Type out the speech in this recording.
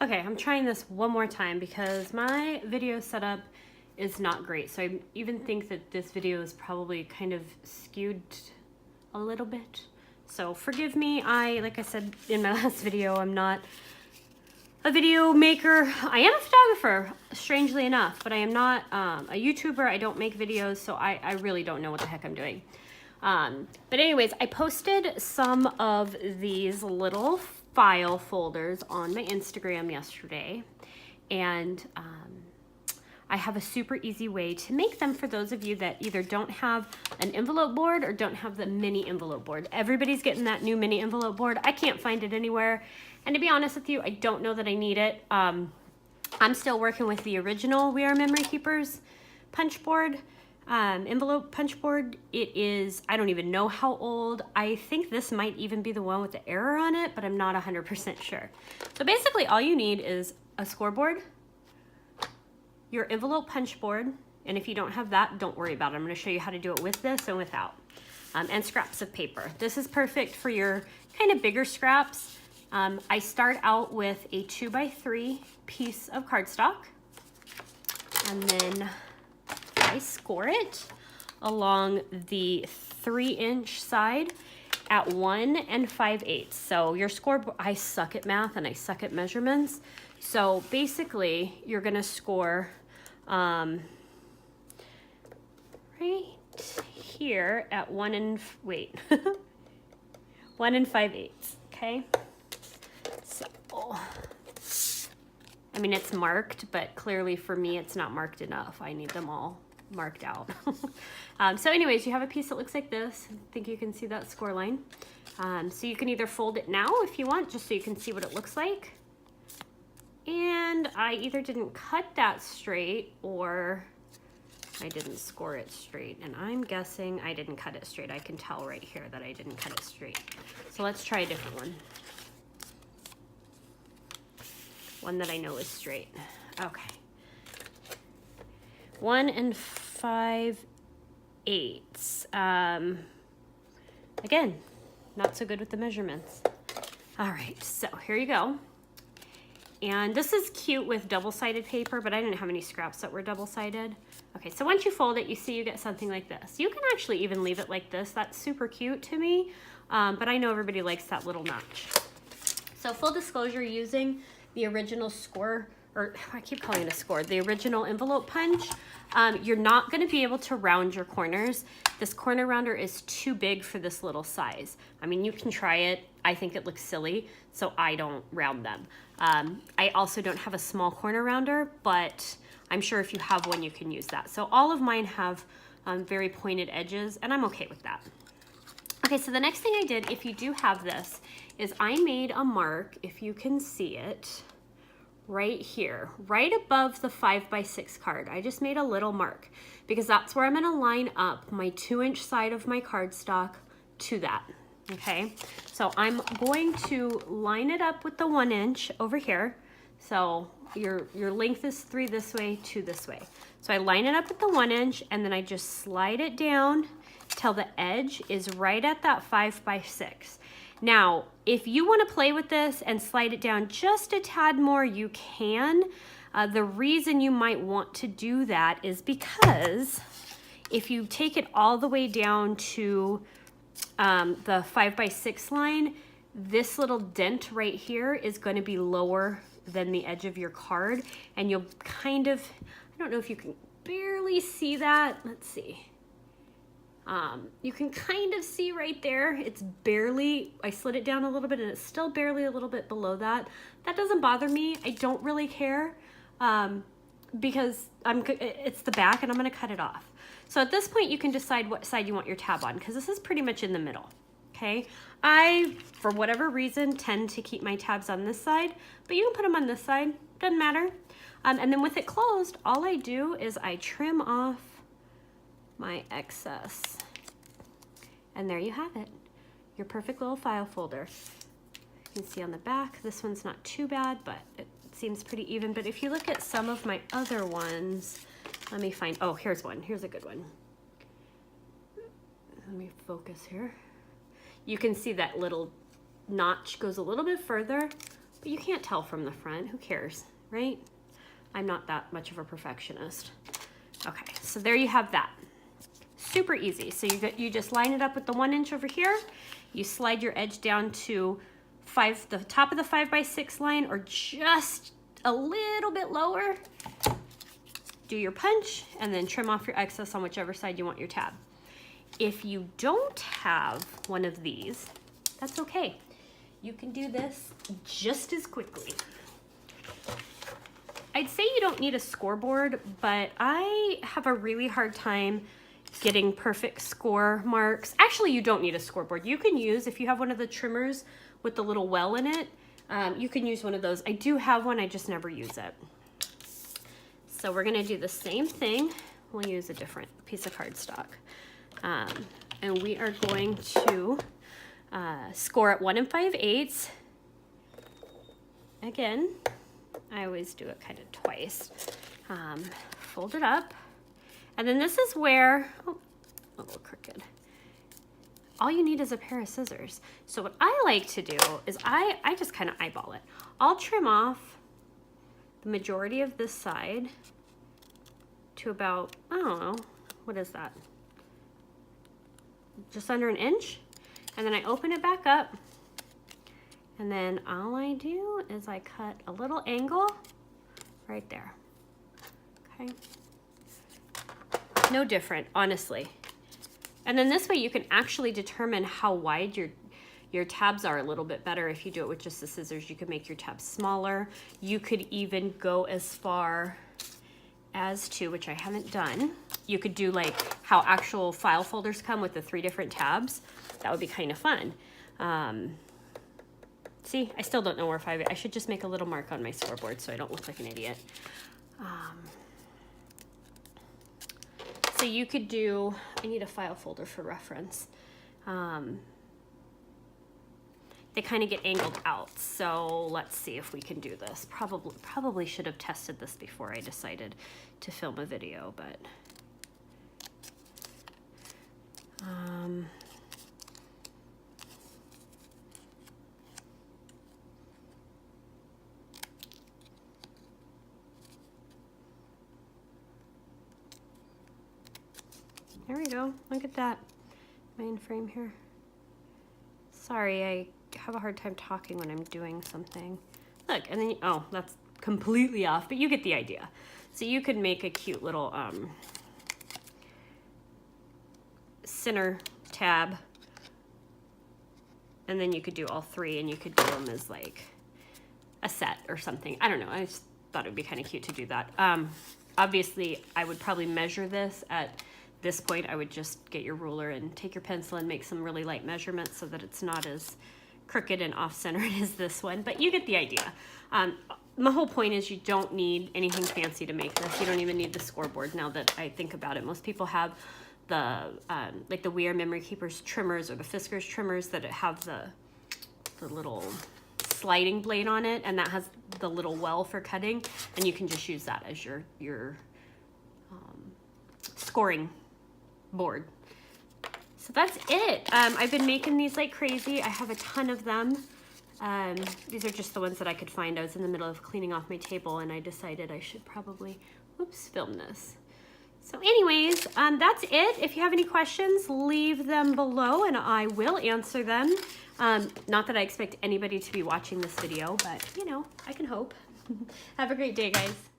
Okay, I'm trying this one more time because my video setup is not great. So I even think that this video is probably kind of skewed a little bit. So forgive me. Like I said in my last video, I'm not a video maker. I am a photographer, strangely enough, but I am not a YouTuber. I don't make videos, so I really don't know what the heck I'm doing. But anyways, I posted some of these little file folders on my Instagram yesterday, and I have a super easy way to make them for those of you that either don't have an envelope board or don't have the mini envelope board. Everybody's getting that new mini envelope board. I can't find it anywhere, and to be honest with you, I don't know that I need it. I'm still working with the original We Are Memory Keepers punch board. Envelope punch board. It is, I don't even know how old. I think this might even be the one with the error on it, but I'm not 100% sure. So basically all you need is a scoreboard, your envelope punch board, and if you don't have that, don't worry about it. I'm going to show you how to do it with this and without, and scraps of paper. This is perfect for your kind of bigger scraps. I start out with a 2x3 piece of cardstock, and then I score it along the 3-inch side at 1 5/8. So your scoreboard, I suck at math and I suck at measurements. So basically you're gonna score right here at 1 5/8, okay? So, I mean, it's marked, but clearly for me, it's not marked enough. I need them all marked out. So anyways, you have a piece that looks like this. I think you can see that score line. So you can either fold it now if you want, just so you can see what it looks like. And I either didn't cut that straight or I didn't score it straight. And I'm guessing I didn't cut it straight. I can tell right here that I didn't cut it straight. So let's try a different one. One that I know is straight. Okay. 1 5/8. Again, not so good with the measurements. All right, so here you go. And this is cute with double-sided paper, but I didn't have any scraps that were double-sided. Okay, so once you fold it, you see you get something like this. You can actually even leave it like this. That's super cute to me, but I know everybody likes that little notch. So full disclosure, using the original score, or I keep calling it a score, the original envelope punch, you're not gonna be able to round your corners. This corner rounder is too big for this little size. I mean, you can try it. I think it looks silly, so I don't round them. I also don't have a small corner rounder, but I'm sure if you have one, you can use that. So all of mine have very pointed edges, and I'm okay with that. Okay, so the next thing I did, if you do have this, is I made a mark, if you can see it, right here, right above the 5x6 card. I just made a little mark because that's where I'm gonna line up my 2-inch side of my cardstock to that, okay? So I'm going to line it up with the 1-inch over here. So your length is 3 this way, 2 this way. So I line it up with the 1-inch and then I just slide it down till the edge is right at that 5x6. Now, if you want to play with this and slide it down just a tad more, you can. The reason you might want to do that is because if you take it all the way down to the 5x6 line, this little dent right here is going to be lower than the edge of your card, and you'll kind of, I don't know if you can barely see that. Let's see. You can kind of see right there, it's barely, I slid it down a little bit and it's still barely a little bit below that. That doesn't bother me. I don't really care because it's the back and I'm gonna cut it off. So at this point, you can decide what side you want your tab on because this is pretty much in the middle, okay? I, for whatever reason, tend to keep my tabs on this side, but you can put them on this side, doesn't matter. And then with it closed, all I do is I trim off my excess. And there you have it, your perfect little file folder. You can see on the back, this one's not too bad, but it seems pretty even. But if you look at some of my other ones, let me find, oh, here's one, here's a good one. Let me focus here. You can see that little notch goes a little bit further, but you can't tell from the front. Who cares, right? I'm not that much of a perfectionist. Okay, so there you have that. Super easy. So you just line it up with the 1 inch over here. You slide your edge down to the top of the 5x6 line, or just a little bit lower. Do your punch and then trim off your excess on whichever side you want your tab. If you don't have one of these, that's okay. You can do this just as quickly. I'd say you don't need a scoreboard, but I have a really hard time getting perfect score marks. Actually, you don't need a scoreboard. You can use, if you have one of the trimmers with the little well in it, you can use one of those. I do have one, I just never use it. So we're gonna do the same thing. We'll use a different piece of cardstock. And we are going to score at 1 5/8. Again, I always do it kind of twice. Fold it up. And then this is where, oh, a little crooked. All you need is a pair of scissors. So what I like to do is I just kind of eyeball it. I'll trim off the majority of this side to about, I don't know, what is that? Just under 1 inch. And then I open it back up. And then all I do is I cut a little angle right there. Okay. No different, honestly. And then this way you can actually determine how wide your tabs are a little bit better. If you do it with just the scissors, you can make your tabs smaller. You could even go as far as to, which I haven't done, you could do like how actual file folders come with the 3 different tabs. That would be kind of fun. See, I still don't know where 5, I should just make a little mark on my scoreboard so I don't look like an idiot. So you could do, I need a file folder for reference. They kind of get angled out. So let's see if we can do this. Probably should have tested this before I decided to film a video, but there we go. Look at that. Am I in frame here? Sorry, I have a hard time talking when I'm doing something. Look, and then, oh, that's completely off, but you get the idea. So you could make a cute little center tab, and then you could do all 3, and you could do them as like a set or something. I don't know, I just thought it would be kind of cute to do that. Obviously, I would probably measure this at this point. I would just get your ruler and take your pencil and make some really light measurements so that it's not as crooked and off-centered as this one, but you get the idea. My whole point is you don't need anything fancy to make this. You don't even need the scoreboard now that I think about it. Most people have the, like the We Are Memory Keepers trimmers or the Fiskars trimmers that have the little sliding blade on it, and that has the little well for cutting, and you can just use that as your scoring board. So that's it. I've been making these like crazy. I have a ton of them. These are just the ones that I could find. I was in the middle of cleaning off my table and I decided I should probably, film this. So anyways, that's it. If you have any questions, leave them below and I will answer them. Not that I expect anybody to be watching this video, but you know, I can hope. Have a great day, guys.